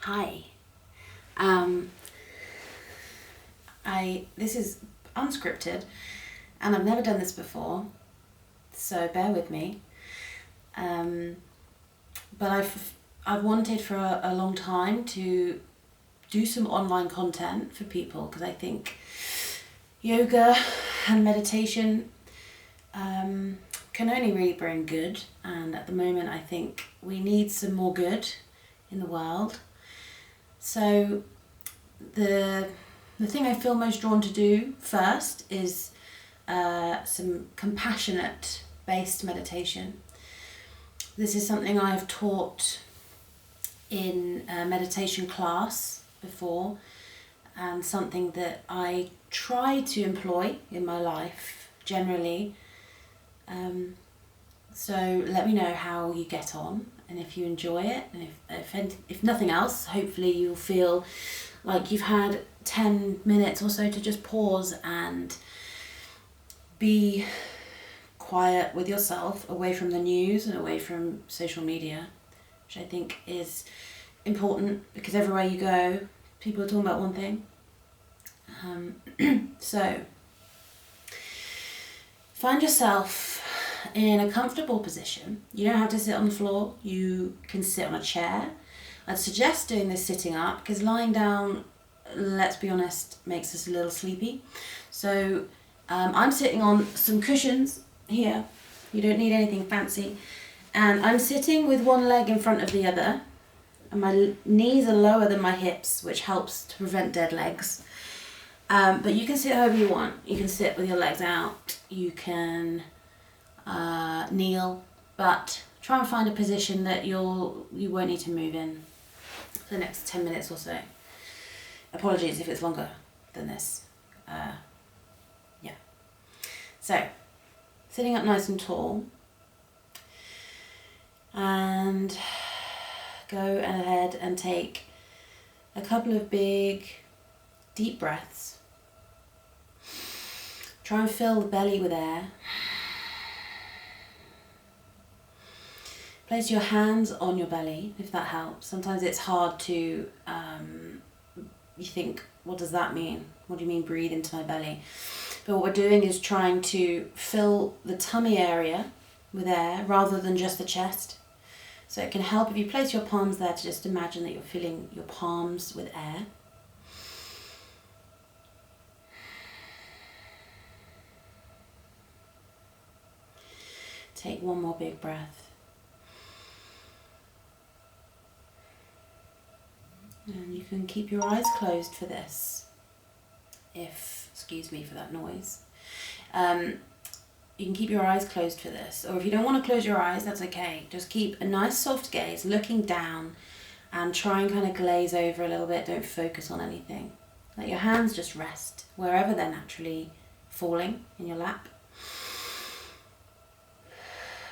Hi. This is unscripted, and I've never done this before, so bear with me. But I've wanted for a long time to do some online content for people, because I think yoga and meditation can only really bring good, and at the moment I think we need some more good in the world. So the thing I feel most drawn to do first is some compassionate based meditation. This is something I've taught in a meditation class before, and something that I try to employ in my life generally. So let me know how you get on, and if you enjoy it, and if nothing else, hopefully you'll feel like you've had 10 minutes or so to just pause and be quiet with yourself, away from the news and away from social media, which I think is important, because everywhere you go, people are talking about one thing. So find yourself in a comfortable position. You don't have to sit on the floor. You can sit on a chair. I'd suggest doing this sitting up, because lying down, let's be honest, makes us a little sleepy. So I'm sitting on some cushions here. You don't need anything fancy. And I'm sitting with one leg in front of the other, and my knees are lower than my hips, which helps to prevent dead legs. But you can sit however you want. You can sit with your legs out. You can kneel, but try and find a position that you won't need to move in for the next 10 minutes or so. Apologies if it's longer than this. Yeah. So, sitting up nice and tall, and go ahead and take a couple of big, deep breaths. Try and fill the belly with air. Place your hands on your belly, if that helps. Sometimes it's hard to, you think, what does that mean? What do you mean breathe into my belly? But what we're doing is trying to fill the tummy area with air rather than just the chest. So it can help if you place your palms there to just imagine that you're filling your palms with air. Take one more big breath. And you can keep your eyes closed for this, excuse me for that noise. You can keep your eyes closed for this, or if you don't want to close your eyes, that's okay. Just keep a nice soft gaze, looking down, and try and kind of glaze over a little bit. Don't focus on anything. Let your hands just rest wherever they're naturally falling in your lap.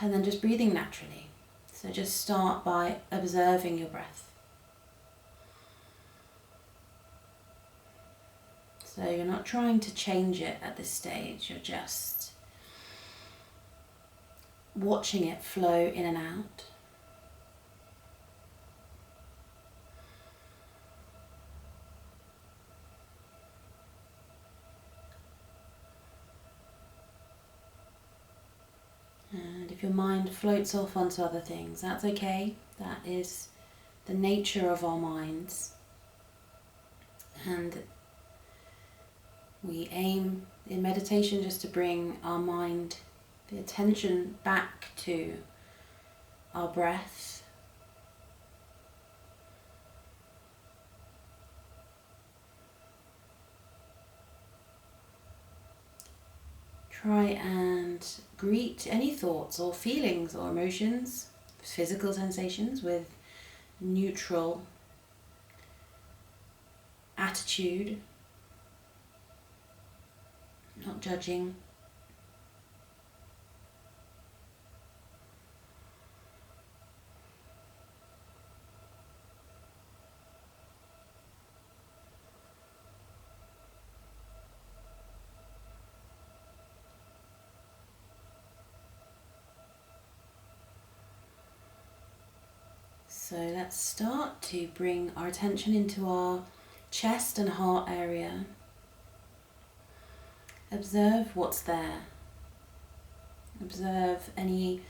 And then just breathing naturally. So just start by observing your breath. So you're not trying to change it at this stage, you're just watching it flow in and out. And if your mind floats off onto other things, that's okay. That is the nature of our minds. And we aim in meditation just to bring our mind, the attention, back to our breath. Try and greet any thoughts or feelings or emotions, physical sensations, with neutral attitude. Not judging. So let's start to bring our attention into our chest and heart area. Observe what's there. Observe any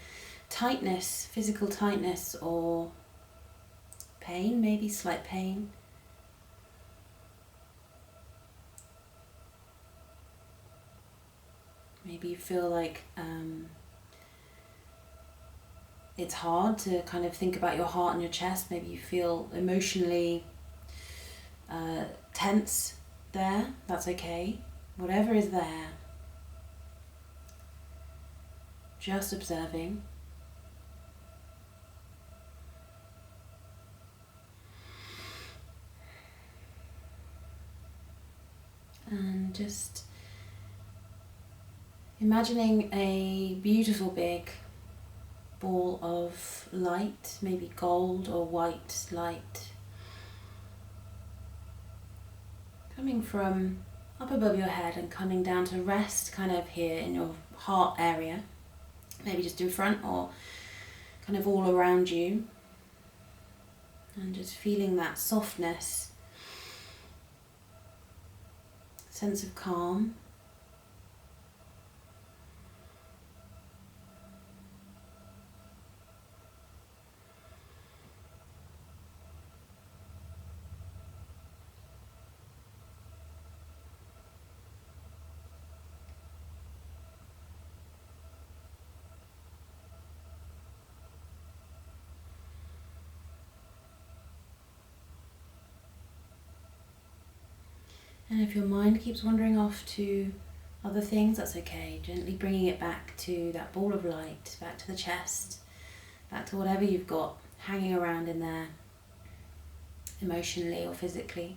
tightness, physical tightness or pain, maybe slight pain. Maybe you feel like it's hard to kind of think about your heart and your chest. Maybe you feel emotionally tense there. That's okay. Whatever is there, just observing. And just imagining a beautiful big ball of light, maybe gold or white light, coming from up above your head and coming down to rest kind of here in your heart area, maybe just in front or kind of all around you, and just feeling that softness, sense of calm. And if your mind keeps wandering off to other things, that's okay. Gently bringing it back to that ball of light, back to the chest, back to whatever you've got hanging around in there, emotionally or physically.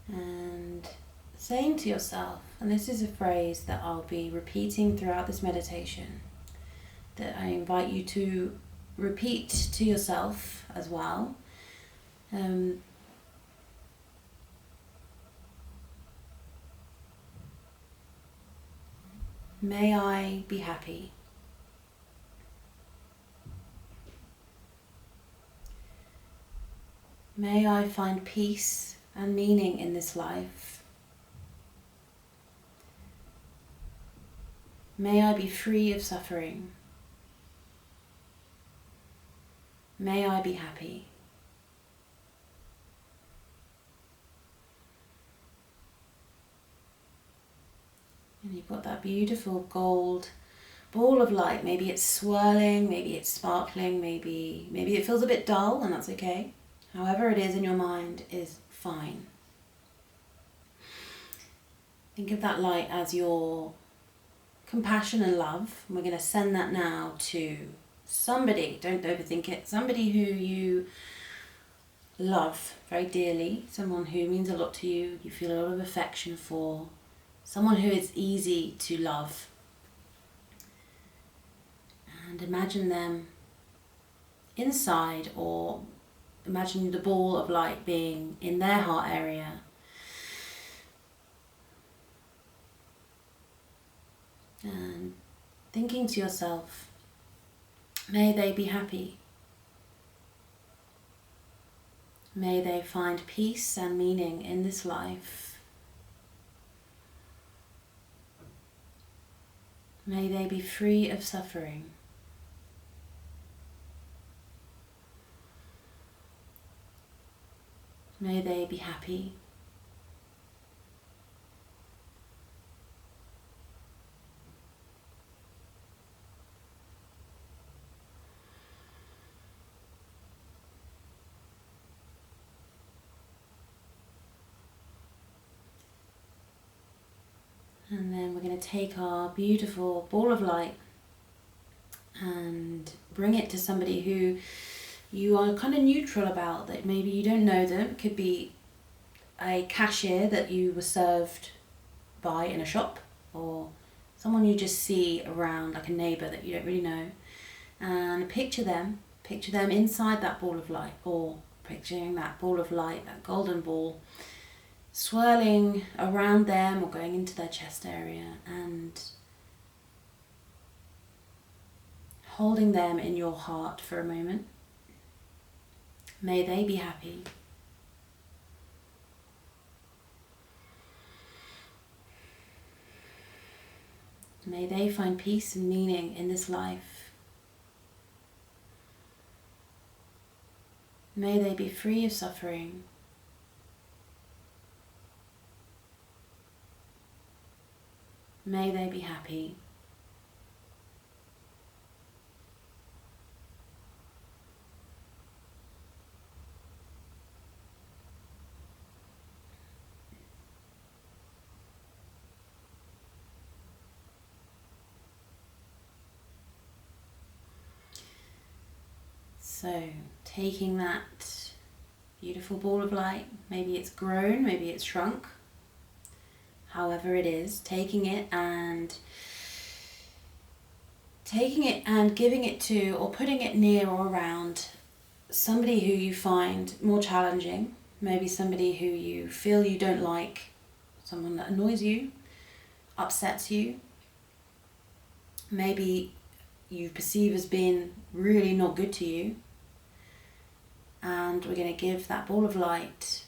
And saying to yourself, and this is a phrase that I'll be repeating throughout this meditation, that I invite you to repeat to yourself as well. May I be happy. May I find peace and meaning in this life. May I be free of suffering. May I be happy. And you've got that beautiful gold ball of light. Maybe it's swirling, maybe it's sparkling, maybe it feels a bit dull, and that's okay. However it is in your mind is fine. Think of that light as your compassion and love. And we're going to send that now to somebody, don't overthink it, somebody who you love very dearly, someone who means a lot to you, you feel a lot of affection for, someone who is easy to love. And imagine them inside, or imagine the ball of light being in their heart area. And thinking to yourself, may they be happy. May they find peace and meaning in this life. May they be free of suffering. May they be happy. And then we're going to take our beautiful ball of light and bring it to somebody who you are kind of neutral about, that maybe you don't know them. It could be a cashier that you were served by in a shop, or someone you just see around, like a neighbour that you don't really know. And picture them inside that ball of light, or picturing that ball of light, that golden ball, swirling around them or going into their chest area and holding them in your heart for a moment. May they be happy. May they find peace and meaning in this life. May they be free of suffering. May they be happy. So, taking that beautiful ball of light, maybe it's grown, maybe it's shrunk, however it is, taking it and giving it to or putting it near or around somebody who you find more challenging, maybe somebody who you feel you don't like, someone that annoys you, upsets you, maybe you perceive as being really not good to you. And we're going to give that ball of light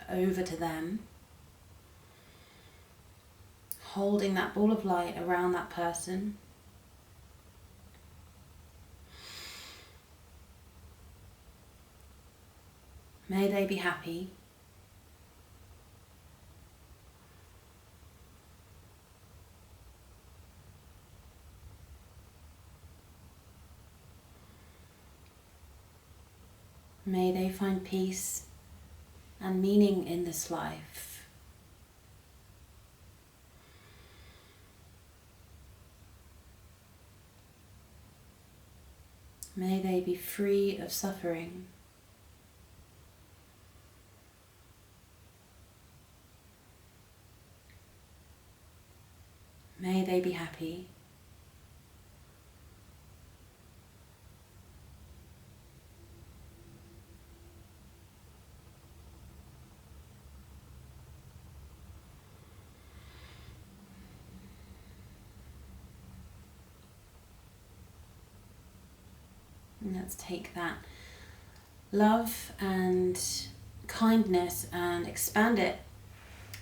over to them, holding that ball of light around that person. May they be happy. May they find peace and meaning in this life. May they be free of suffering. May they be happy. And let's take that love and kindness and expand it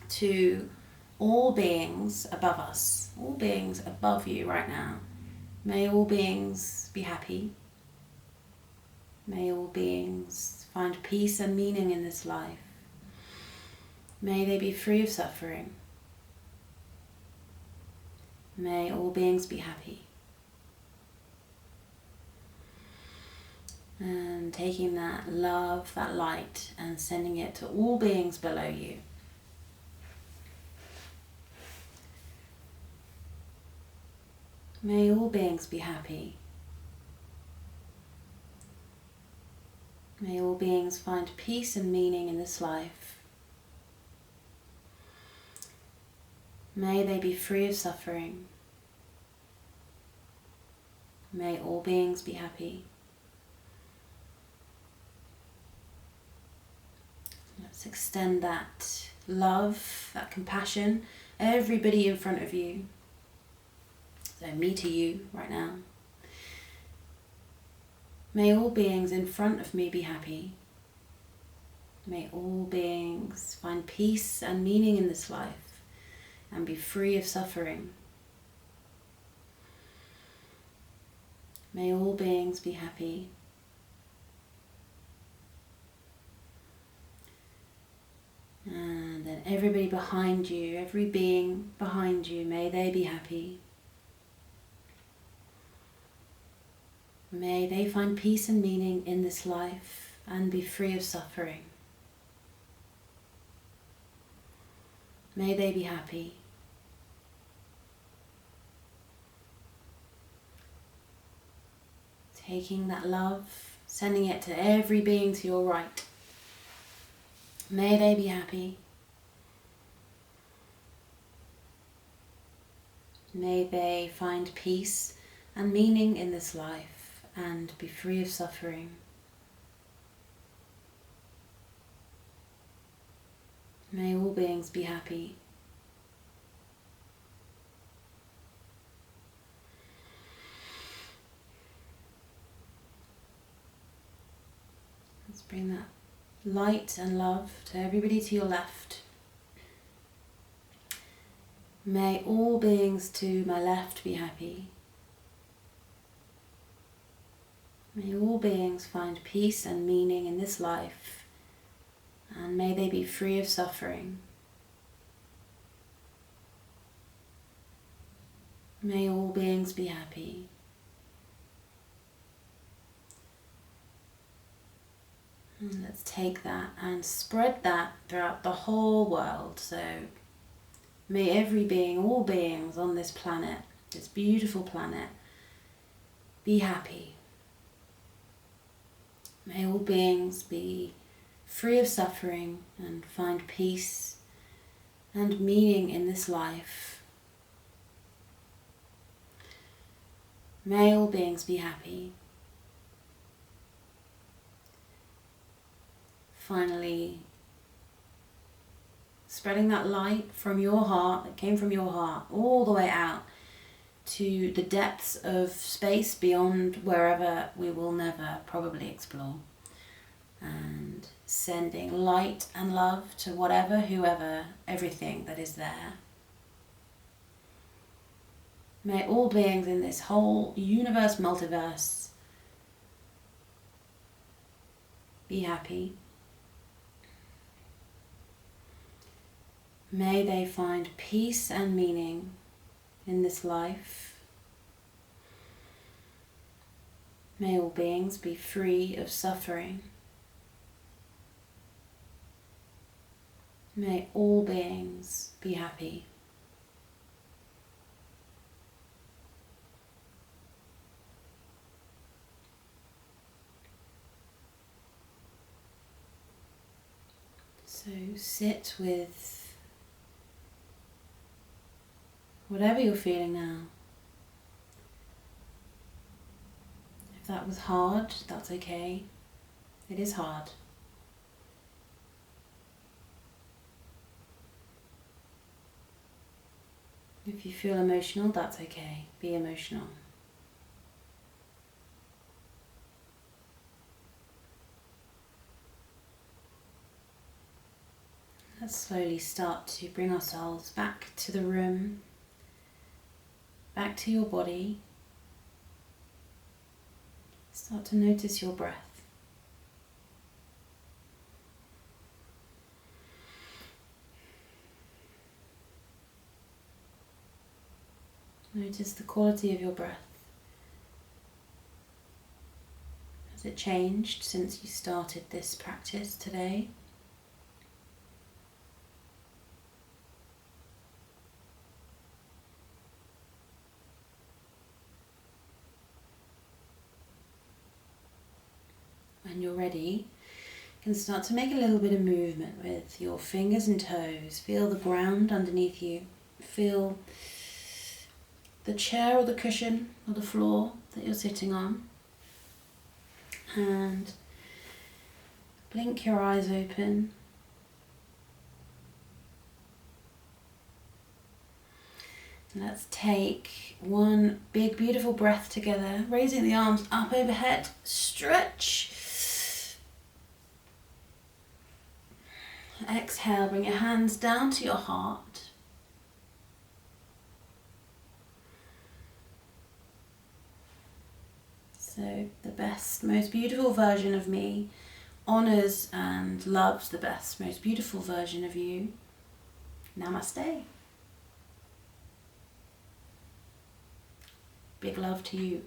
to all beings above us, all beings above you right now. May all beings be happy. May all beings find peace and meaning in this life. May they be free of suffering. May all beings be happy. And taking that love, that light, and sending it to all beings below you. May all beings be happy. May all beings find peace and meaning in this life. May they be free of suffering. May all beings be happy. Let's extend that love, that compassion, everybody in front of you. So me to you right now. May all beings in front of me be happy. May all beings find peace and meaning in this life and be free of suffering. May all beings be happy. And then everybody behind you, every being behind you, may they be happy. May they find peace and meaning in this life and be free of suffering. May they be happy. Taking that love, sending it to every being to your right. May they be happy. May they find peace and meaning in this life and be free of suffering. May all beings be happy. Let's bring that light and love to everybody to your left. May all beings to my left be happy. May all beings find peace and meaning in this life, and may they be free of suffering. May all beings be happy. And let's take that and spread that throughout the whole world. So may every being, all beings on this planet, this beautiful planet, be happy. May all beings be free of suffering and find peace and meaning in this life. May all beings be happy. Finally, spreading that light from your heart, that came from your heart, all the way out to the depths of space beyond wherever we will never probably explore. And sending light and love to whatever, whoever, everything that is there. May all beings in this whole universe, multiverse, be happy. May they find peace and meaning in this life. May all beings be free of suffering. May all beings be happy. So sit with whatever you're feeling now. If that was hard, that's okay. It is hard. If you feel emotional, that's okay. Be emotional. Let's slowly start to bring ourselves back to the room, back to your body. Start to notice your breath. Notice the quality of your breath. Has it changed since you started this practice today? When you're ready, you can start to make a little bit of movement with your fingers and toes. Feel the ground underneath you. Feel the chair or the cushion or the floor that you're sitting on. And blink your eyes open. Let's take one big beautiful breath together, raising the arms up overhead, stretch. Exhale, bring your hands down to your heart. So the best, most beautiful version of me honors and loves the best, most beautiful version of you. Namaste. Big love to you.